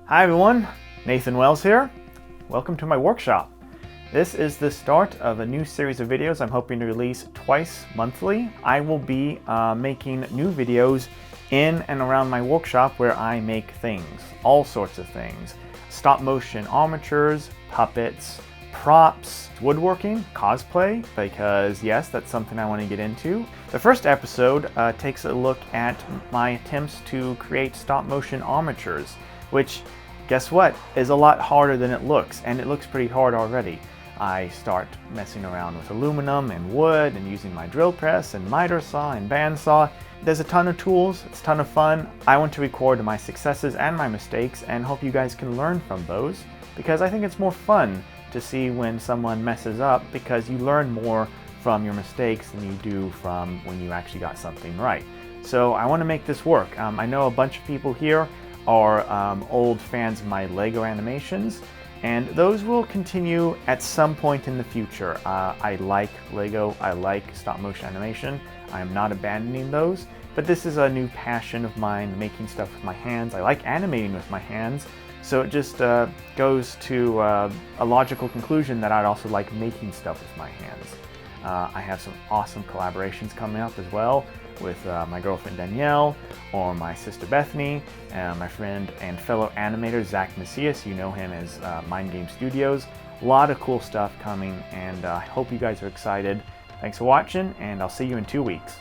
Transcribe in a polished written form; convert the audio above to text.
Hi everyone, Nathan Wells here. Welcome to my workshop. This is the start of a new series of videos I'm hoping to release twice monthly. I will be making new videos in and around my workshop where I make things, all sorts of things. Stop motion armatures, puppets, props, woodworking, cosplay, because yes, that's something I want to get into. The first episode takes a look at my attempts to create stop motion armatures, which, guess what, is a lot harder than it looks, and it looks pretty hard already. I start messing around with aluminum and wood and using my drill press and miter saw and bandsaw. There's a ton of tools, it's a ton of fun. I want to record my successes and my mistakes and hope you guys can learn from those, because I think it's more fun to see when someone messes up, because you learn more from your mistakes than you do from when you actually got something right. So I want to make this work. I know a bunch of people here are old fans of my Lego animations, and those will continue at some point in the future. I like Lego, I like stop motion animation. I am not abandoning those, but this is a new passion of mine, making stuff with my hands. I like animating with my hands, so it just goes to a logical conclusion that I'd also like making stuff with my hands. I have some awesome collaborations coming up as well with my girlfriend Danielle, or my sister Bethany, my friend and fellow animator Zach Macias. You know him as Mind Game Studios. A lot of cool stuff coming, and I hope you guys are excited. Thanks for watching, and I'll see you in 2 weeks.